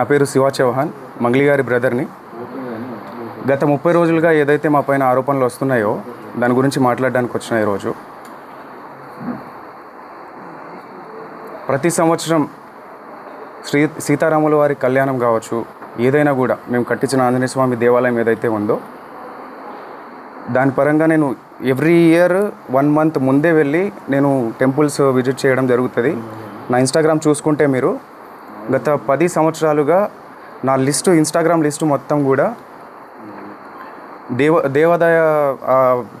నా పేరు శివ చౌహాన్, మంగ్లీ గారి బ్రదర్ని. గత 30 రోజులుగా ఏదైతే మా పైన ఆరోపణలు వస్తున్నాయో దాని గురించి మాట్లాడడానికి వచ్చిన ఈరోజు. ప్రతి సంవత్సరం సీతారాముల వారి కళ్యాణం కావచ్చు, ఏదైనా కూడా మేము కట్టించిన ఆంజనేయ స్వామి దేవాలయం ఏదైతే ఉందో దాని పరంగా నేను ఎవ్రీ ఇయర్ 1 మంత్ ముందే వెళ్ళి నేను టెంపుల్స్ విజిట్ చేయడం జరుగుతుంది. నా ఇన్స్టాగ్రామ్ చూసుకుంటే మీరు గత 10 సంవత్సరాలుగా నా ఇన్స్టాగ్రామ్ లిస్టు మొత్తం కూడా దేవాదాయ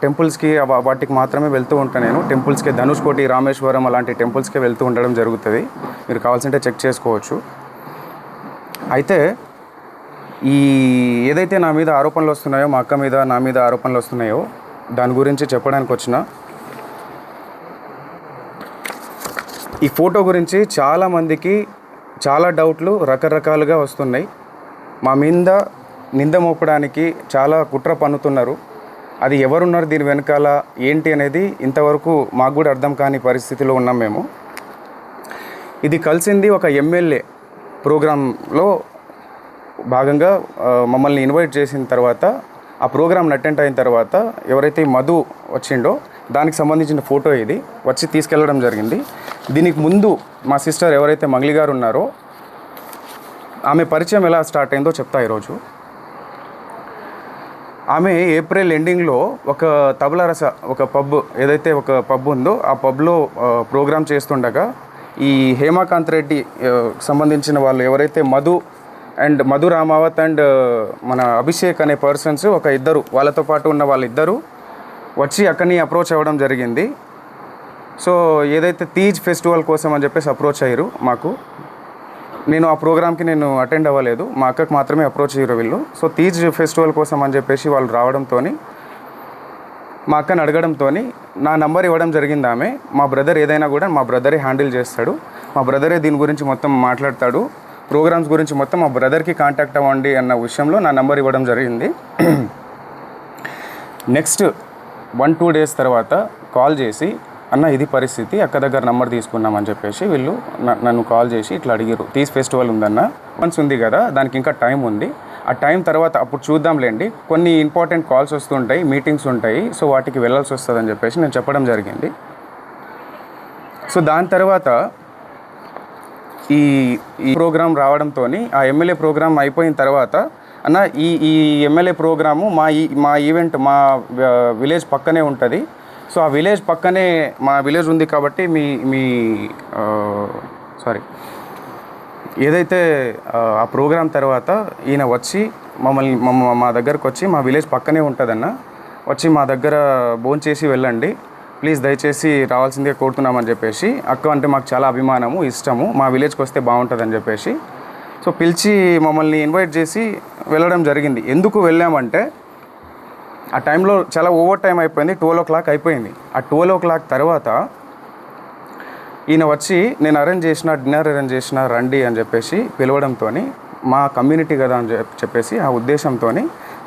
టెంపుల్స్కి వాటికి మాత్రమే వెళ్తూ ఉంటాను. నేను టెంపుల్స్కి ధనుష్కోటి, రామేశ్వరం అలాంటి టెంపుల్స్కి వెళ్తూ ఉండడం జరుగుతుంది. మీరు కావాల్సింటే చెక్ చేసుకోవచ్చు. అయితే ఏదైతే నా మీద ఆరోపణలు వస్తున్నాయో, మా అక్క మీద నా మీద ఆరోపణలు వస్తున్నాయో దాని గురించి చెప్పడానికి వచ్చిన. ఈ ఫోటో గురించి చాలామందికి చాలా డౌట్లు రకరకాలుగా వస్తున్నాయి. మా మీద నింద మోపడానికి చాలా కుట్ర పన్నుతున్నారు. అది ఎవరున్నారు దీని వెనకాల ఏంటి అనేది ఇంతవరకు మాకు కూడా అర్థం కాని పరిస్థితిలో ఉన్నాం మేము. ఇది కలిసింది ఒక ఎమ్మెల్యే ప్రోగ్రాంలో భాగంగా మమ్మల్ని ఇన్వైట్ చేసిన తర్వాత, ఆ ప్రోగ్రామ్ని అటెండ్ అయిన తర్వాత ఎవరైతే మధు వచ్చిండో దానికి సంబంధించిన ఫోటో ఇది వచ్చి తీసుకెళ్ళడం జరిగింది. దీనికి ముందు మా సిస్టర్ ఎవరైతే మంగ్లీ గారు ఉన్నారో ఆమె పరిచయం ఎలా స్టార్ట్ అయిందో చెప్తా ఈరోజు. ఆమె ఏప్రిల్ ఎండింగ్లో ఒక తబలారస ఒక పబ్ ఉందో ఆ పబ్లో ప్రోగ్రామ్ చేస్తుండగా ఈ హేమాకాంత్ రెడ్డి సంబంధించిన వాళ్ళు ఎవరైతే మధు రామావత్ అండ్ మన అభిషేక్ అనే పర్సన్స్ ఇద్దరు వాళ్ళతో పాటు ఉన్న వాళ్ళిద్దరూ వచ్చి అక్కడిని అప్రోచ్ అవ్వడం జరిగింది. సో ఏదైతే తీజ్ ఫెస్టివల్ కోసం అని చెప్పేసి అప్రోచ్ అయ్యారు మాకు. నేను ఆ ప్రోగ్రామ్కి అటెండ్ అవ్వలేదు, మా అక్కకు మాత్రమే అప్రోచ్ అయ్యారు వీళ్ళు. సో తీజ్ ఫెస్టివల్ కోసం అని చెప్పేసి వాళ్ళు రావడంతో మా అక్కని అడగడంతో నా నంబర్ ఇవ్వడం జరిగింది ఆమె. మా బ్రదర్ ఏదైనా కూడా మా బ్రదరే హ్యాండిల్ చేస్తాడు, మా బ్రదరే దీని గురించి మొత్తం మాట్లాడతాడు, ప్రోగ్రామ్స్ గురించి మొత్తం మా బ్రదర్కి కాంటాక్ట్ అవ్వండి అన్న విషయంలో నా నంబర్ ఇవ్వడం జరిగింది. నెక్స్ట్ 1-2 డేస్ తర్వాత కాల్ చేసి, అన్న ఇది పరిస్థితి, అక్క దగ్గర నంబర్ తీసుకున్నామని చెప్పేసి వీళ్ళు నన్ను కాల్ చేసి ఇట్లా అడిగారు. తీజ్ ఫెస్టివల్ ఉందన్న, మంత్స్ ఉంది కదా, దానికి ఇంకా టైం ఉంది, ఆ టైం తర్వాత అప్పుడు చూద్దాంలేండి, కొన్ని ఇంపార్టెంట్ కాల్స్ వస్తుంటాయి, మీటింగ్స్ ఉంటాయి, సో వాటికి వెళ్ళాల్సి వస్తుందని చెప్పేసి నేను చెప్పడం జరిగింది. సో దాని తర్వాత ఈ ప్రోగ్రాం రావడంతో ఆ ఎమ్మెల్యే ప్రోగ్రాం అయిపోయిన తర్వాత, అన్న ఈ ఎమ్మెల్యే ప్రోగ్రాము మా ఈవెంట్ మా విలేజ్ పక్కనే ఉంటుంది, సో ఆ విలేజ్ పక్కనే మా విలేజ్ ఉంది కాబట్టి ఏదైతే ఆ ప్రోగ్రాం తర్వాత ఈయన వచ్చి మా దగ్గరకు వచ్చి, మా విలేజ్ పక్కనే ఉంటుందన్న, వచ్చి మా దగ్గర భోంచేసి వెళ్ళండి ప్లీజ్, దయచేసి రావాల్సిందే కోరుతున్నామని చెప్పేసి, అక్క అంటే మాకు చాలా అభిమానము, ఇష్టము, మా విలేజ్కి వస్తే బాగుంటుందని చెప్పేసి సో పిలిచి మమ్మల్ని ఇన్వైట్ చేసి వెళ్ళడం జరిగింది. ఎందుకు వెళ్ళామంటే ఆ టైంలో చాలా ఓవర్ టైం అయిపోయింది, 12 o'clock అయిపోయింది. ఆ 12 o'clock తర్వాత ఈయన వచ్చి నేను డిన్నర్ అరేంజ్ చేసిన రండి అని చెప్పేసి పిలవడంతో, మా కమ్యూనిటీ కదా అని చెప్పేసి ఆ ఉద్దేశంతో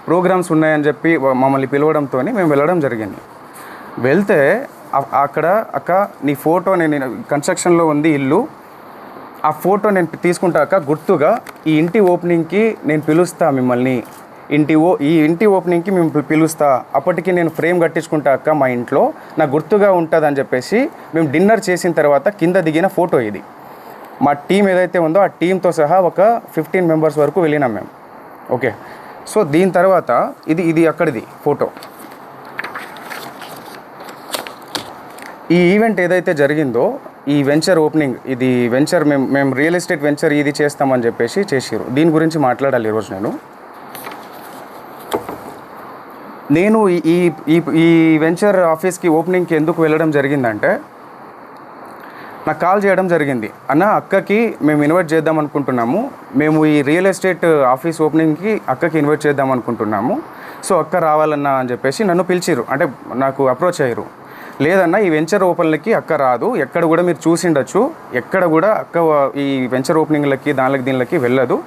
ప్రోగ్రామ్స్ ఉన్నాయని చెప్పి మమ్మల్ని పిలవడంతో మేము వెళ్ళడం జరిగింది. వెళ్తే అక్కడ, అక్క నీ ఫోటో, నేను కన్స్ట్రక్షన్లో ఉంది ఇల్లు, ఆ ఫోటో నేను తీసుకుంటాక గుర్తుగా ఈ ఇంటి ఓపెనింగ్కి నేను పిలుస్తా మిమ్మల్ని, ఈ ఇంటి ఓపెనింగ్కి మేము పిలుస్తా, అప్పటికి నేను ఫ్రేమ్ కట్టించుకుంటా అక్క మా ఇంట్లో, నాకు గుర్తుగా ఉంటుంది అని చెప్పేసి మేము డిన్నర్ చేసిన తర్వాత కింద దిగిన ఫోటో ఇది. మా టీం ఏదైతే ఉందో ఆ టీంతో సహా ఒక 15 members వరకు వెళ్ళినాం మేము. ఓకే, సో దీని తర్వాత ఇది అక్కడిది ఫోటో. ఈ ఈవెంట్ ఏదైతే జరిగిందో, ఈ వెంచర్ ఓపెనింగ్, ఇది వెంచర్ మేము రియల్ ఎస్టేట్ వెంచర్ ఇది చేస్తామని చెప్పేసి చేసారు. దీని గురించి మాట్లాడాలి ఈరోజు. నేను ఈ వెంచర్ ఆఫీస్కి ఓపెనింగ్కి ఎందుకు వెళ్ళడం జరిగిందంటే, నాకు కాల్ చేయడం జరిగింది, అన్న అక్కకి మేము ఇన్వైట్ చేద్దాం అనుకుంటున్నాము, మేము ఈ రియల్ ఎస్టేట్ ఆఫీస్ ఓపెనింగ్కి అక్కకి ఇన్వైట్ చేద్దాం అనుకుంటున్నాము, సో అక్క రావాలన్నా అని చెప్పేసి నన్ను పిలిచిరు, అంటే నాకు అప్రోచ్ అయ్యారు. లేదన్నా ఈ వెంచర్ ఓపెన్లకి అక్క రాదు, ఎక్కడ కూడా మీరు చూసిండొచ్చు, ఎక్కడ కూడా అక్క ఈ వెంచర్ ఓపెనింగ్లకి దీనికి వెళ్ళదు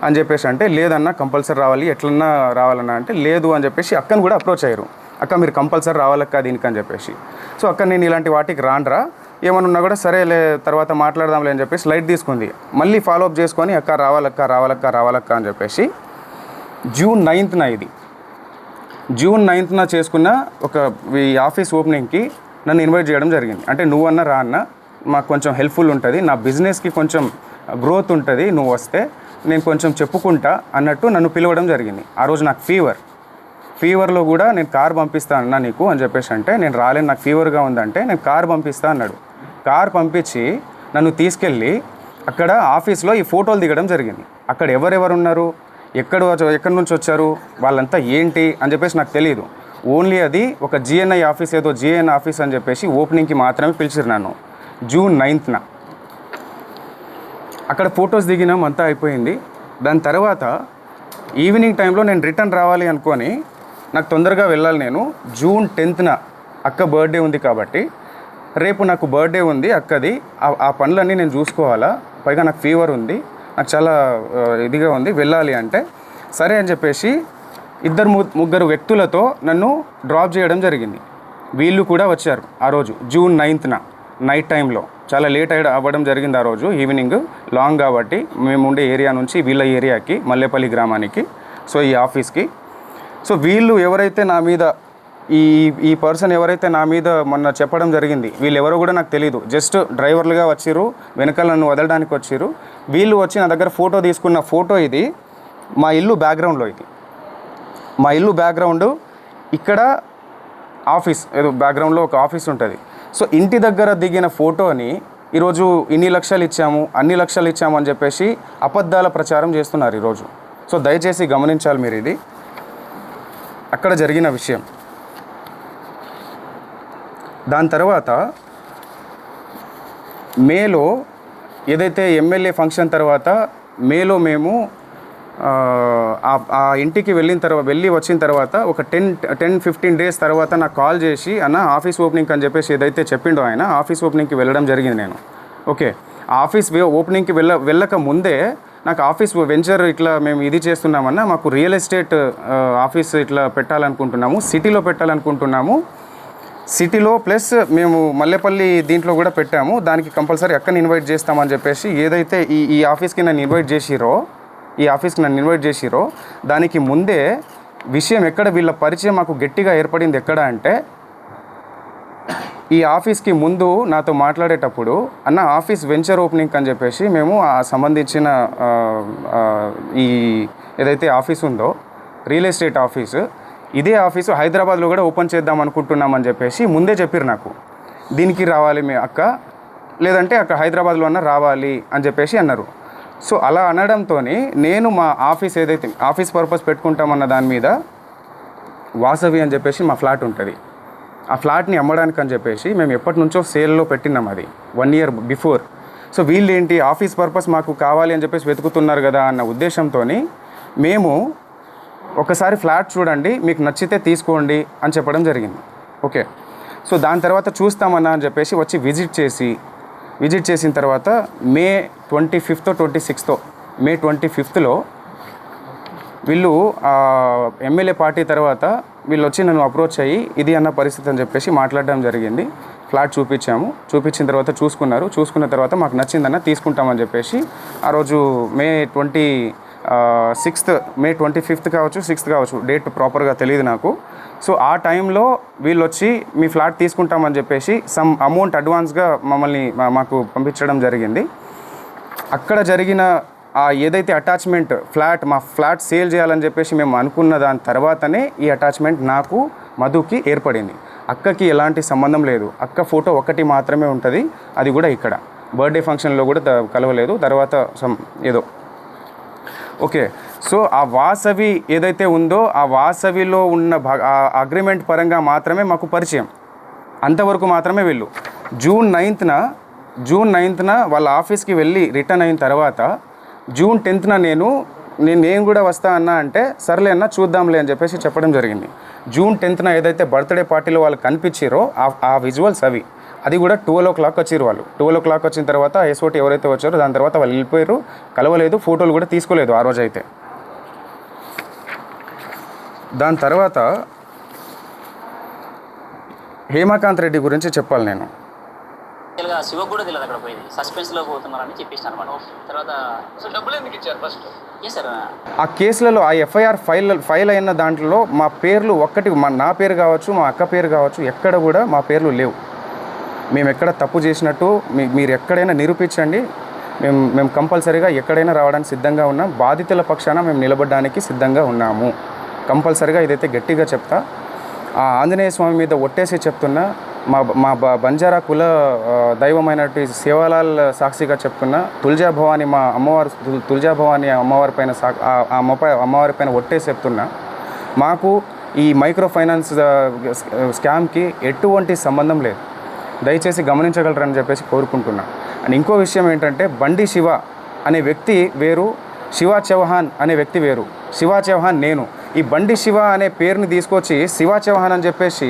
అని చెప్పేసి అంటే, లేదన్నా కంపల్సరీ రావాలి, ఎట్లన్నా రావాలన్నా అంటే, లేదు అని చెప్పేసి అక్కను కూడా అప్రోచ్ అయ్యారు. అక్క మీరు కంపల్సరీ రావాలక్క దీనికి అని చెప్పేసి. సో అక్క నేను ఇలాంటి వాటికి రాండ్రా, ఏమన్నా ఉన్నా కూడా సరేలే తర్వాత మాట్లాడదాంలే అని చెప్పేసి లైట్ తీసుకుంది. మళ్ళీ ఫాలోఅప్ చేసుకొని అక్క రావాలక్క అని చెప్పేసి జూన్ 9న ఇది జూన్ 9న చేసుకున్న ఒక ఈ ఆఫీస్ ఓపెనింగ్కి నన్ను ఇన్వైట్ చేయడం జరిగింది. అంటే నువ్వన్నా రా అన్న, మాకు కొంచెం హెల్ప్ఫుల్ ఉంటుంది, నా బిజినెస్కి కొంచెం గ్రోత్ ఉంటుంది, నువ్వు వస్తే నేను కొంచెం చెప్పుకుంటా అన్నట్టు నన్ను పిలవడం జరిగింది. ఆ రోజు నాకు ఫీవర్లో కూడా నేను కార్ పంపిస్తా అన్నా నీకు అని చెప్పేసి అంటే నేను రాలేను, నాకు ఫీవర్గా ఉందంటే నేను కార్ పంపిస్తా అన్నాడు. కార్ పంపించి నన్ను తీసుకెళ్ళి అక్కడ ఆఫీస్లో ఈ ఫోటోలు దిగడం జరిగింది. అక్కడ ఎవరెవరు ఉన్నారు, ఎక్కడి నుంచి వచ్చారు, వాళ్ళంతా ఏంటి అని చెప్పేసి నాకు తెలియదు. ఓన్లీ అది ఒక జిఎన్ఐ ఆఫీస్, ఏదో జిఎన్ ఆఫీస్ అని చెప్పేసి ఓపెనింగ్కి మాత్రమే పిలిచిరు నన్ను జూన్ 9న. అక్కడ ఫొటోస్ దిగినాం, అంతా అయిపోయింది. దాని తర్వాత ఈవినింగ్ టైంలో నేను రిటర్న్ రావాలి అనుకొని నాకు తొందరగా వెళ్ళాలి. నేను జూన్ 10న అక్క బర్త్డే ఉంది కాబట్టి రేపు నాకు బర్త్డే ఉంది అక్కది, ఆ పనులన్నీ నేను చూసుకోవాలా, పైగా నాకు ఫీవర్ ఉంది, నాకు చాలా ఇదిగా ఉంది, వెళ్ళాలి అంటే సరే అని చెప్పేసి ముగ్గురు వ్యక్తులతో నన్ను డ్రాప్ చేయడం జరిగింది. వీళ్ళు కూడా వచ్చారు ఆ రోజు జూన్ 9న నైట్ టైంలో. చాలా లేట్ అవ్వడం జరిగింది ఆ రోజు ఈవినింగ్, లాంగ్ కాబట్టి మేము ఉండే ఏరియా నుంచి వీళ్ళ ఏరియాకి, మల్లేపల్లి గ్రామానికి, సో ఈ ఆఫీస్కి. సో వీళ్ళు ఎవరైతే నా మీద ఈ పర్సన్ ఎవరైతే నా మీద మొన్న చెప్పడం జరిగింది, వీళ్ళు ఎవరో కూడా నాకు తెలియదు, జస్ట్ డ్రైవర్లుగా వచ్చిర్రు, వెనకాల నన్ను వదలడానికి వచ్చిర్రు. వీళ్ళు వచ్చి నా దగ్గర ఫోటో తీసుకున్న ఫోటో ఇది, మా ఇల్లు బ్యాక్గ్రౌండ్లో, ఇది మా ఇల్లు బ్యాక్గ్రౌండ్, ఇక్కడ ఆఫీస్, ఏదో బ్యాక్గ్రౌండ్లో ఒక ఆఫీస్ ఉంటుంది. సో ఇంటి దగ్గర దిగిన ఫోటోని ఈరోజు ఇన్ని లక్షలు ఇచ్చాము, అన్ని లక్షలు ఇచ్చాము అని చెప్పేసి అబద్ధాల ప్రచారం చేస్తున్నారు ఈరోజు. సో దయచేసి గమనించాలి మీరు, ఇది అక్కడ జరిగిన విషయం. దాని తర్వాత మేలో ఏదైతే ఎమ్మెల్యే ఫంక్షన్ తర్వాత మేలో మేము ఆ ఇంటికి వెళ్ళి వచ్చిన తర్వాత ఒక 10-15 డేస్ తర్వాత నాకు కాల్ చేసి, అన్న ఆఫీస్ ఓపెనింగ్ అని చెప్పేసి ఏదైతే చెప్పిండో ఆయన, ఆఫీస్ ఓపెనింగ్కి వెళ్ళడం జరిగింది నేను. ఓకే, ఆఫీస్ ఓపెనింగ్కి వెళ్ళక ముందే నాకు ఆఫీస్ వెంచర్ ఇట్లా మేము ఇది చేస్తున్నామన్నా, మాకు రియల్ ఎస్టేట్ ఆఫీస్ ఇట్లా పెట్టాలనుకుంటున్నాము, సిటీలో పెట్టాలనుకుంటున్నాము, సిటీలో ప్లస్ మేము మల్లేపల్లి దీంట్లో కూడా పెట్టాము, దానికి కంపల్సరీ అక్కని ఇన్వైట్ చేస్తామని చెప్పేసి ఏదైతే ఈ ఆఫీస్కి నన్ను ఇన్వైట్ చేసిరో దానికి ముందే విషయం ఎక్కడ వీళ్ళ పరిచయం మాకు గట్టిగా ఏర్పడింది ఎక్కడ అంటే, ఈ ఆఫీస్కి ముందు నాతో మాట్లాడేటప్పుడు అన్న ఆఫీస్ వెంచర్ ఓపెనింగ్ అని చెప్పేసి మేము ఆ సంబంధించిన ఈ ఏదైతే ఆఫీస్ ఉందో రియల్ ఎస్టేట్ ఆఫీసు, ఇదే ఆఫీసు హైదరాబాద్లో కూడా ఓపెన్ చేద్దాం అనుకుంటున్నామని చెప్పేసి ముందే చెప్పారు నాకు. దీనికి రావాలి మీ అక్క, లేదంటే అక్కడ హైదరాబాద్లో అన్న రావాలి అని చెప్పేసి అన్నారు. సో అలా అనడంతో నేను మా ఆఫీస్ ఏదైతే ఆఫీస్ పర్పస్ పెట్టుకుంటామన్న దాని మీద వాసవి అని చెప్పేసి మా ఫ్లాట్ ఉంటుంది, ఆ ఫ్లాట్ని అమ్మడానికి అని చెప్పేసి మేము ఎప్పటి నుంచో సేల్లో పెట్టినాం, అది 1 year బిఫోర్. సో వీళ్ళు ఏంటి ఆఫీస్ పర్పస్ మాకు కావాలి అని చెప్పేసి వెతుకుతున్నారు కదా అన్న ఉద్దేశంతో మేము ఒకసారి ఫ్లాట్ చూడండి, మీకు నచ్చితే తీసుకోండి అని చెప్పడం జరిగింది. ఓకే, సో దాని తర్వాత చూస్తామన్నా అని చెప్పేసి వచ్చి విజిట్ చేసిన తర్వాత మే 25th 26th మే 25th వీళ్ళు ఎమ్మెల్యే పార్టీ తర్వాత వీళ్ళు వచ్చి నన్ను అప్రోచ్ అయ్యి ఇది అన్న పరిస్థితి అని చెప్పేసి మాట్లాడడం జరిగింది. ఫ్లాట్ చూపించిన తర్వాత చూసుకున్న తర్వాత మాకు నచ్చిందన్న తీసుకుంటామని చెప్పేసి ఆ రోజు మే 25th కావచ్చు 6th కావచ్చు, డేట్ ప్రాపర్గా తెలియదు నాకు. సో ఆ టైంలో వీళ్ళు వచ్చి మీ ఫ్లాట్ తీసుకుంటామని చెప్పేసి సమ్ అమౌంట్ అడ్వాన్స్గా మాకు పంపించడం జరిగింది. అక్కడ జరిగిన ఏదైతే అటాచ్మెంట్ మా ఫ్లాట్ సేల్ చేయాలని చెప్పేసి మేము అనుకున్న దాని తర్వాతనే ఈ అటాచ్మెంట్ నాకు మధుకి ఏర్పడింది. అక్కకి ఎలాంటి సంబంధం లేదు, అక్క ఫోటో ఒకటి మాత్రమే ఉంటుంది, అది కూడా ఇక్కడ బర్త్డే ఫంక్షన్లో కూడా కలవలేదు, తర్వాత ఏదో. ఓకే, సో ఆ వాసవి ఏదైతే ఉందో ఆ వాసవిలో ఉన్న అగ్రిమెంట్ పరంగా మాత్రమే మాకు పరిచయం, అంతవరకు మాత్రమే వీళ్ళు. జూన్ 9న వాళ్ళ ఆఫీస్కి వెళ్ళి రిటర్న్ అయిన తర్వాత జూన్ 10th నేను కూడా వస్తా అన్నా అంటే సర్లే అన్న చూద్దాంలే అని చెప్పేసి చెప్పడం జరిగింది. జూన్ 10th ఏదైతే బర్త్డే పార్టీలో వాళ్ళు కనిపించారో ఆ విజువల్స్ అది కూడా 12 o'clock వచ్చారు వాళ్ళు. 12 o'clock వచ్చిన తర్వాత ఎస్ఓటీ ఎవరైతే వచ్చారో దాని తర్వాత వాళ్ళు వెళ్ళిపోయారు, కలవలేదు, ఫోటోలు కూడా తీసుకోలేదు ఆ రోజు అయితే. దాని తర్వాత హేమకాంత్ రెడ్డి గురించి చెప్పాలి నేను. శివకు కూడా తెలియదు అక్కడ పోయింది, సస్పెన్స్లో పోతున్నారని చెప్పేసి అనమాట. తర్వాత అసలు డబ్బులు ఎందుకు ఇచ్చారు ఫస్ట్ సార్? ఆ కేసులలో ఆ ఎఫ్ఐఆర్ ఫైల్ అయిన దాంట్లో మా పేర్లు ఒక్కటి, నా పేరు కావచ్చు, మా అక్క పేరు కావచ్చు, ఎక్కడ కూడా మా పేర్లు లేవు. మేము ఎక్కడ తప్పు చేసినట్టు మీరు ఎక్కడైనా నిరూపించండి, మేము కంపల్సరీగా ఎక్కడైనా రావడానికి సిద్ధంగా ఉన్నాం. బాధితుల పక్షాన మేము నిలబడడానికి సిద్ధంగా ఉన్నాము. కంపల్సరీగా ఇదైతే గట్టిగా చెప్తా. ఆ ఆంజనేయ స్వామి మీద ఒట్టేసి చెప్తున్నా, మా బంజారా కుల దైవమైనటువంటి సేవాలాల్ సాక్షిగా చెప్తున్నా, తుల్జా భవాని మా అమ్మవారు, తుల్జా భవాని అమ్మవారి పైన అమ్మవారి పైన ఒట్టేసి చెప్తున్నా, మాకు ఈ మైక్రో ఫైనాన్స్ స్కామ్కి ఎటువంటి సంబంధం లేదు. దయచేసి గమనించగలరని చెప్పేసి కోరుకుంటున్నా. అండ్ ఇంకో విషయం ఏంటంటే, బండి శివ అనే వ్యక్తి వేరు, శివా చౌహాన్ అనే వ్యక్తి వేరు. శివా చౌహాన్ నేను. ఈ బండి శివ అనే పేరుని తీసుకొచ్చి శివా చౌహాన్ అని చెప్పేసి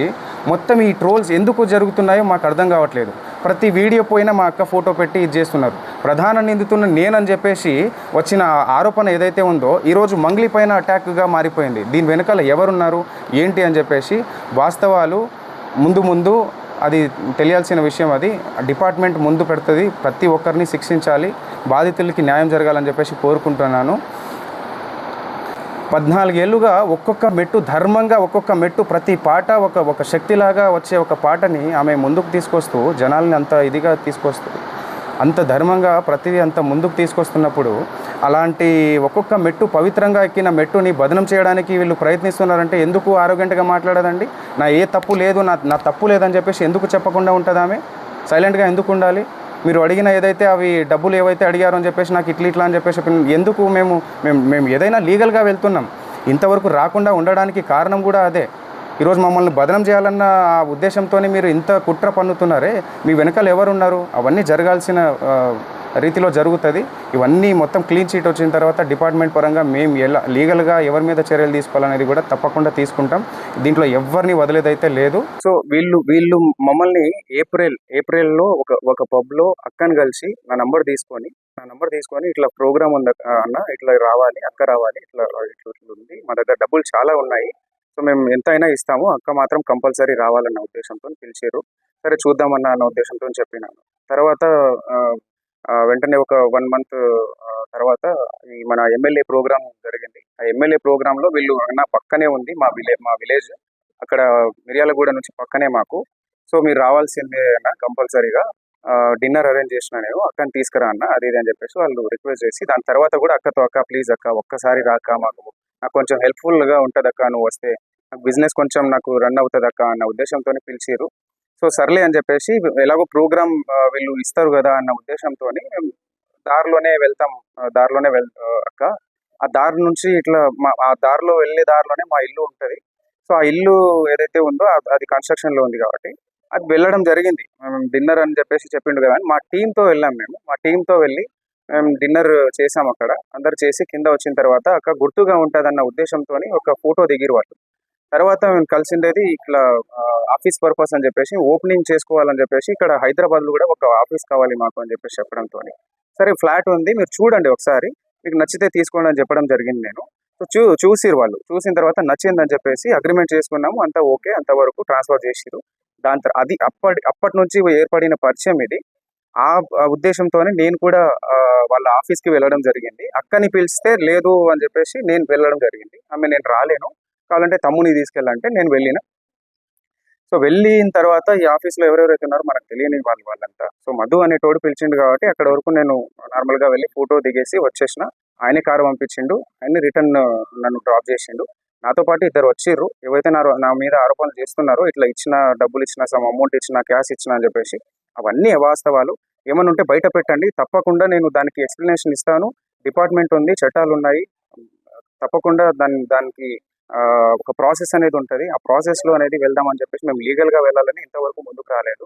మొత్తం ఈ ట్రోల్స్ ఎందుకు జరుగుతున్నాయో మాకు అర్థం కావట్లేదు. ప్రతి వీడియో పోయినా మా అక్క ఫోటో పెట్టి ఇది చేస్తున్నారు. ప్రధాన నిందితున్న నేనని చెప్పేసి వచ్చిన ఆరోపణ ఏదైతే ఉందో ఈరోజు మంగ్లీ పైన అటాక్గా మారిపోయింది. దీని వెనకాల ఎవరున్నారు ఏంటి అని చెప్పేసి వాస్తవాలు ముందు అది తెలియాల్సిన విషయం. అది డిపార్ట్మెంట్ ముందు పెడుతుంది. ప్రతి ఒక్కరిని శిక్షించాలి, బాధితులకి న్యాయం జరగాలని చెప్పేసి కోరుకుంటున్నాను. 14 ఏళ్ళుగా ఒక్కొక్క మెట్టు ధర్మంగా, ఒక్కొక్క మెట్టు ప్రతి పాట ఒక శక్తిలాగా వచ్చే ఒక పాటని ఆమె ముందుకు తీసుకొస్తూ జనాల్ని అంత ఇదిగా తీసుకొస్తూ అంత ధర్మంగా ప్రతిదీ అంత ముందుకు తీసుకొస్తున్నప్పుడు అలాంటి ఒక్కొక్క మెట్టు పవిత్రంగా ఎక్కిన మెట్టుని బదనం చేయడానికి వీళ్ళు ప్రయత్నిస్తున్నారంటే ఎందుకు ఆరోగ్యంగా మాట్లాడదండి? నా ఏ తప్పు లేదు, నా తప్పు లేదని చెప్పేసి ఎందుకు చెప్పకుండా ఉంటుంది? ఆమె సైలెంట్గా ఎందుకు ఉండాలి? మీరు అడిగిన ఏదైతే అవి డబ్బులు ఏవైతే అడిగారో అని చెప్పేసి నాకు ఇట్లా అని చెప్పేసి ఎందుకు మేము ఏదైనా లీగల్గా వెళ్తున్నాం. ఇంతవరకు రాకుండా ఉండడానికి కారణం కూడా అదే. ఈరోజు మమ్మల్ని బదనం చేయాలన్న ఆ ఉద్దేశంతో మీరు ఇంత కుట్ర పన్నుతున్నారే, మీ వెనకాల ఎవరున్నారు? అవన్నీ జరగాల్సిన రీతిలో జరుగుతుంది. ఇవన్నీ మొత్తం క్లీన్ చీట్ వచ్చిన తర్వాత డిపార్ట్మెంట్ పరంగా మేము ఎలా లీగల్గా ఎవరి మీద చర్యలు తీసుకోవాలనేది కూడా తప్పకుండా తీసుకుంటాం. దీంట్లో ఎవరిని వదిలేదైతే లేదు. సో వీళ్ళు మమ్మల్ని ఏప్రిల్లో ఒక పబ్లో అక్కని కలిసి నా నంబర్ తీసుకొని ఇట్లా ప్రోగ్రామ్ ఉంది అన్న, ఇట్లా రావాలి, అక్క రావాలి, ఇట్లా ఉంది, మా దగ్గర డబ్బులు చాలా ఉన్నాయి, సో మేము ఎంతైనా ఇస్తాము, అక్క మాత్రం కంపల్సరీ రావాలన్న ఉద్దేశంతో పిలిచారు. సరే చూద్దామన్న అన్న ఉద్దేశంతో చెప్పినాను. తర్వాత వెంటనే ఒక 1 month తర్వాత ఈ మన ఎమ్మెల్యే ప్రోగ్రామ్ జరిగింది. ఆ ఎమ్మెల్యే ప్రోగ్రాంలో వీళ్ళు అన్న పక్కనే ఉంది మా విలేజ్, అక్కడ మిర్యాలగూడ నుంచి పక్కనే మాకు, సో మీరు రావాల్సిందే అన్న కంపల్సరీగా, డిన్నర్ అరేంజ్ చేసిన నేను, అక్కని తీసుకురా అన్న అది ఇది అని చెప్పేసి వాళ్ళు రిక్వెస్ట్ చేసి, దాని తర్వాత కూడా అక్కతో అక్క ప్లీజ్ అక్క ఒక్కసారి రాక, నాకు కొంచెం హెల్ప్ఫుల్గా ఉంటుంది అక్క, నువ్వు వస్తే నాకు బిజినెస్ కొంచెం నాకు రన్ అవుతుంది అక్క అన్న ఉద్దేశంతో పిలిచారు. సో సర్లే అని చెప్పేసి ఎలాగో ప్రోగ్రామ్ వీళ్ళు ఇస్తారు కదా అన్న ఉద్దేశంతో మేము దారిలోనే వెళ్తాం. అక్క ఆ దారి నుంచి ఇట్లా ఆ దారిలో వెళ్ళే దారిలోనే మా ఇల్లు ఉంటుంది. సో ఆ ఇల్లు ఏదైతే ఉందో అది కన్స్ట్రక్షన్లో ఉంది కాబట్టి అది వెళ్ళడం జరిగింది. మేము డిన్నర్ అని చెప్పేసి చెప్పిండు కదా అని మా టీంతో వెళ్ళాం. మా టీంతో వెళ్ళి మేము డిన్నర్ చేసాం. అక్కడ అందరు చేసి కింద వచ్చిన తర్వాత అక్క గుర్తుగా ఉంటుంది అన్న ఉద్దేశంతో ఒక ఫోటో దిగిరు వాళ్ళు. తర్వాత మేము కలిసిండేది ఇట్లా ఆఫీస్ పర్పస్ అని చెప్పేసి ఓపెనింగ్ చేసుకోవాలని చెప్పేసి, ఇక్కడ హైదరాబాద్లో కూడా ఒక ఆఫీస్ కావాలి మాకు అని చెప్పేసి చెప్పడంతో, సరే ఫ్లాట్ ఉంది మీరు చూడండి ఒకసారి, మీకు నచ్చితే తీసుకోండి అని చెప్పడం జరిగింది. నేను సో చూసిరు వాళ్ళు, చూసిన తర్వాత నచ్చిందని చెప్పేసి అగ్రిమెంట్ చేసుకున్నాము, అంతా ఓకే, అంతవరకు ట్రాన్స్ఫర్ చేసిరు. దాని తర్వాత అది అప్పటి నుంచి ఏర్పడిన పరిచయం ఇది. ఆ ఉద్దేశంతోనే నేను కూడా వాళ్ళ ఆఫీస్కి వెళ్ళడం జరిగింది. అక్కని పిలిస్తే లేదు అని చెప్పేసి నేను వెళ్ళడం జరిగింది. నేను రాలేను, కావాలంటే తమ్ముని తీసుకెళ్ళాలంటే నేను వెళ్ళిన. సో వెళ్ళిన తర్వాత ఈ ఆఫీస్లో ఎవరెవరైతే ఉన్నారో మనకు తెలియని వాళ్ళంతా, సో మధు అనేటోడు పిలిచిండు కాబట్టి అక్కడ వరకు నేను నార్మల్గా వెళ్ళి ఫోటో దిగేసి వచ్చేసిన. ఆయనే కారు పంపించిండు, ఆయన రిటర్న్ నన్ను డ్రాప్ చేసిండు. నాతో పాటు ఇద్దరు వచ్చిర్రు, ఏవైతే నా మీద ఆరోపణలు చేస్తున్నారో, ఇట్లా డబ్బులు ఇచ్చిన, సమ్ అమౌంట్ ఇచ్చిన, క్యాష్ ఇచ్చిన అని చెప్పేసి, అవన్నీ అవాస్తవాలు. ఏమైనా ఉంటే బయట పెట్టండి, తప్పకుండా నేను దానికి ఎక్స్ప్లెనేషన్ ఇస్తాను. డిపార్ట్మెంట్ ఉంది, చట్టాలు ఉన్నాయి, తప్పకుండా దానికి ఒక ప్రాసెస్ అనేది ఉంటుంది. ఆ ప్రాసెస్లో అనేది వెళ్దామని చెప్పేసి మేము లీగల్గా వెళ్ళాలని ఇంతవరకు ముందుకు రాలేదు.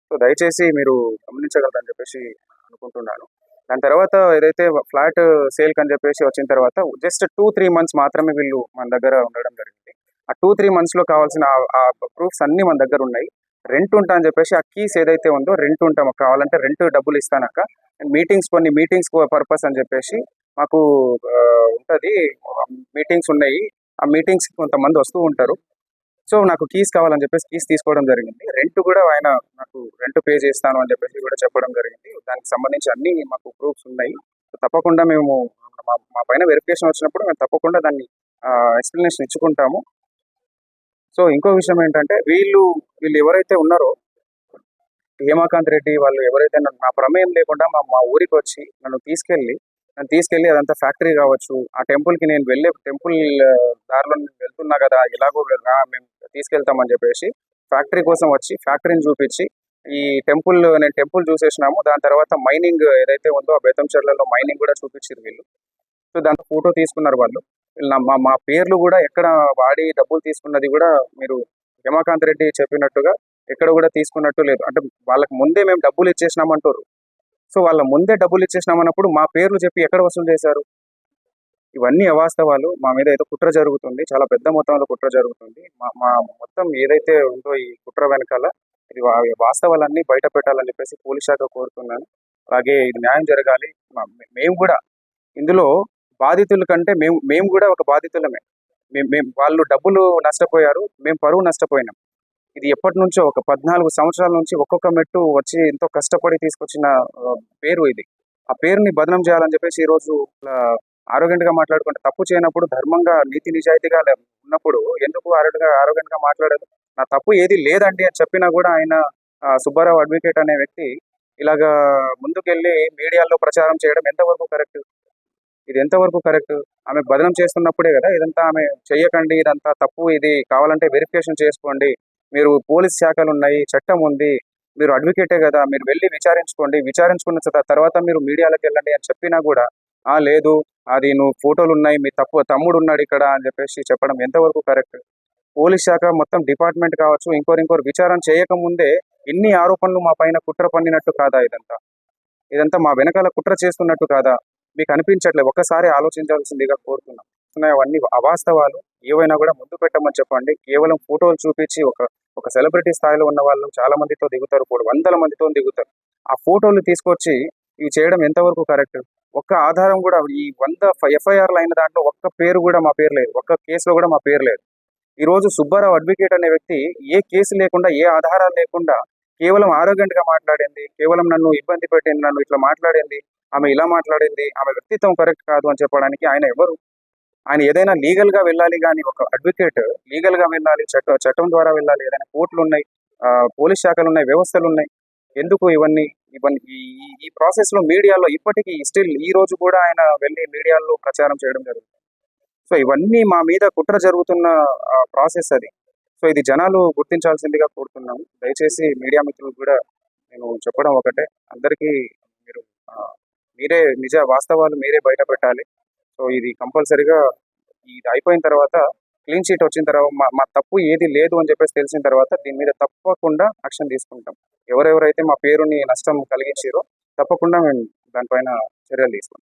సో దయచేసి మీరు గమనించగలరని చెప్పేసి అనుకుంటున్నాను. దాని తర్వాత ఏదైతే ఫ్లాట్ సేల్కి అని చెప్పేసి వచ్చిన తర్వాత జస్ట్ 2-3 months మాత్రమే వీళ్ళు మన దగ్గర ఉండడం జరిగింది. ఆ 2-3 monthsలో కావాల్సిన ఆ ప్రూఫ్స్ అన్నీ మన దగ్గర ఉన్నాయి. రెంట్ ఉంటా అని చెప్పేసి ఆ కీస్ ఏదైతే ఉందో రెంట్ ఉంటాం, కావాలంటే రెంట్ డబ్బులు ఇస్తానక్క, కొన్ని మీటింగ్స్ పర్పస్ అని చెప్పేసి మాకు ఉంటుంది, మీటింగ్స్ ఉన్నాయి. ఆ మీటింగ్స్కి కొంతమంది వస్తూ ఉంటారు. సో నాకు కీస్ కావాలని చెప్పేసి కీస్ తీసుకోవడం జరిగింది. రెంట్ కూడా ఆయన నాకు రెంట్ పే చేస్తాను అని చెప్పేసి కూడా చెప్పడం జరిగింది. దానికి సంబంధించి అన్ని మాకు ప్రూఫ్స్ ఉన్నాయి. సో తప్పకుండా మేము మా పైన వెరిఫికేషన్ వచ్చినప్పుడు మేము తప్పకుండా దాన్ని ఎక్స్ప్లెనేషన్ ఇచ్చుకుంటాము. సో ఇంకో విషయం ఏంటంటే వీళ్ళు ఎవరైతే ఉన్నారో హేమాకాంత్ రెడ్డి వాళ్ళు ఎవరైతే నా ప్రమేయం లేకుండా మా ఊరికి వచ్చి నన్ను తీసుకెళ్ళి అదంతా ఫ్యాక్టరీ కావచ్చు, ఆ టెంపుల్కి నేను వెళ్ళే టెంపుల్ దారిలో నేను వెళ్తున్నా కదా, ఎలాగో మేము తీసుకెళ్తామని చెప్పేసి ఫ్యాక్టరీ కోసం వచ్చి ఫ్యాక్టరీని చూపించి నేను టెంపుల్ చూసేసినాము. దాని తర్వాత మైనింగ్ ఏదైతే ఉందో ఆ బేతంచెర్లలో మైనింగ్ కూడా చూపించారు వీళ్ళు. సో దాంతో ఫోటో తీసుకున్నారు వాళ్ళు. మా పేర్లు కూడా ఎక్కడ వాడి డబ్బులు తీసుకున్నది కూడా మీరు హేమాకాంత్ రెడ్డి చెప్పినట్టుగా ఎక్కడ కూడా తీసుకున్నట్టు లేదు. అంటే వాళ్ళకి ముందే మేము డబ్బులు ఇచ్చేసినామంటారు. సో వాళ్ళ ముందే డబ్బులు ఇచ్చేసినామన్నప్పుడు మా పేర్లు చెప్పి ఎక్కడ వసూలు చేశారు? ఇవన్నీ అవాస్తవాలు. మా మీద ఏదో కుట్ర జరుగుతుంది, చాలా పెద్ద మొత్తంలో కుట్ర జరుగుతుంది. మా మొత్తం ఏదైతే ఉందో ఈ కుట్ర వెనకాల ఇది వాస్తవాలన్నీ బయట పెట్టాలని చెప్పేసి పోలీస్ శాఖ కోరుతున్నాను. అలాగే ఇది న్యాయం జరగాలి. మేము కూడా ఇందులో బాధితుల కంటే మేము కూడా ఒక బాధితులమే. వాళ్ళు డబ్బులు నష్టపోయారు, మేము పరువు నష్టపోయినాం. ఇది ఎప్పటి నుంచో ఒక 14 సంవత్సరాల నుంచి ఒక్కొక్క మెట్టు వచ్చి ఎంతో కష్టపడి తీసుకొచ్చిన పేరు ఇది. ఆ పేరుని బదనం చేయాలని చెప్పేసి ఈరోజు ఆరోగ్యంగా మాట్లాడుకుంటే తప్పు చేయనప్పుడు ధర్మంగా నీతి నిజాయితీగా ఉన్నప్పుడు ఎందుకు ఆరోగ్యంగా మాట్లాడదు? నా తప్పు ఏది లేదండి అని చెప్పినా కూడా ఆయన సుబ్బారావు అడ్వకేట్ అనే వ్యక్తి ఇలాగా ముందుకెళ్ళి మీడియాలో ప్రచారం చేయడం ఎంతవరకు కరెక్ట్? ఇది ఎంతవరకు కరెక్ట్? ఆమె బదనం చేస్తున్నప్పుడే కదా ఇదంతా ఆమె చెయ్యకండి, ఇదంతా తప్పు, ఇది కావాలంటే వెరిఫికేషన్ చేసుకోండి, మీరు పోలీస్ శాఖలు ఉన్నాయి, చట్టం ఉంది, మీరు అడ్వకేటే కదా, మీరు వెళ్ళి విచారించుకోండి, విచారించుకున్న తర్వాత మీరు మీడియాలోకి వెళ్ళండి అని చెప్పినా కూడా లేదు, అది నువ్వు ఫోటోలు ఉన్నాయి, మీ తమ్ముడు ఉన్నాడు ఇక్కడ అని చెప్పేసి చెప్పడం ఎంతవరకు కరెక్ట్? పోలీస్ శాఖ మొత్తం డిపార్ట్మెంట్ కావచ్చు, ఇంకోరు విచారణ చేయకముందే ఇన్ని ఆరోపణలు మా పైన కుట్ర పన్నినట్టు కాదా? ఇదంతా మా వెనకాల కుట్ర చేస్తున్నట్టు కాదా? మీకు అనిపించట్లేదు? ఒక్కసారి ఆలోచించాల్సిందిగా కోరుతున్నాం. అవన్నీ అవాస్తవాలు. ఏవైనా కూడా ముందు పెట్టమని చెప్పండి. కేవలం ఫోటోలు చూపించి ఒక సెలబ్రిటీ స్థాయిలో ఉన్న వాళ్ళు చాలా మందితో దిగుతారు, 100 మందితో దిగుతారు. ఆ ఫోటోలు తీసుకొచ్చి ఇవి చేయడం ఎంతవరకు కరెక్ట్? ఒక్క ఆధారం కూడా ఈ 100 ఎఫ్ఐఆర్లు అయిన దాంట్లో ఒక్క పేరు కూడా మా పేరు లేదు, ఒక్క కేసులో కూడా మా పేరు లేదు. ఈరోజు సుబ్బారావు అడ్వకేట్ అనే వ్యక్తి ఏ కేసు లేకుండా, ఏ ఆధారాలు లేకుండా కేవలం ఆరోగ్యంగా మాట్లాడింది, కేవలం నన్ను ఇబ్బంది పెట్టింది, నన్ను ఇట్లా మాట్లాడింది, ఆమె ఇలా మాట్లాడింది, ఆమె వ్యక్తిత్వం కరెక్ట్ కాదు అని చెప్పడానికి ఆయన ఎవరు? ఆయన ఏదైనా లీగల్గా వెళ్ళాలి, కానీ ఒక అడ్వకేట్ లీగల్గా వెళ్ళాలి, చట్టం ద్వారా వెళ్ళాలి. ఏదైనా కోర్టులు ఉన్నాయి, పోలీస్ శాఖలు ఉన్నాయి, వ్యవస్థలు ఉన్నాయి. ఎందుకు ఇవన్నీ ఈ ప్రాసెస్లో మీడియాలో ఇప్పటికీ స్టిల్ ఈ రోజు కూడా ఆయన వెళ్ళి మీడియాలో ప్రచారం చేయడం జరుగుతుంది. సో ఇవన్నీ మా మీద కుట్ర జరుగుతున్న ప్రాసెస్ అది. సో ఇది జనాలు గుర్తించాల్సిందిగా కోరుతున్నాము. దయచేసి మీడియా మిత్రులు కూడా నేను చెప్పడం ఒకటే, అందరికీ మీరే వాస్తవాలు మీరే బయట పెట్టాలి. సో ఇది కంపల్సరీగా ఇది అయిపోయిన తర్వాత, క్లీన్ షీట్ వచ్చిన తర్వాత, మా తప్పు ఏది లేదు అని చెప్పేసి తెలిసిన తర్వాత దీని మీద తప్పకుండా యాక్షన్ తీసుకుంటాం. ఎవరెవరైతే మా పేరుని నష్టం కలిగించారో తప్పకుండా మేము దానిపైన చర్యలు తీసుకుంటాం.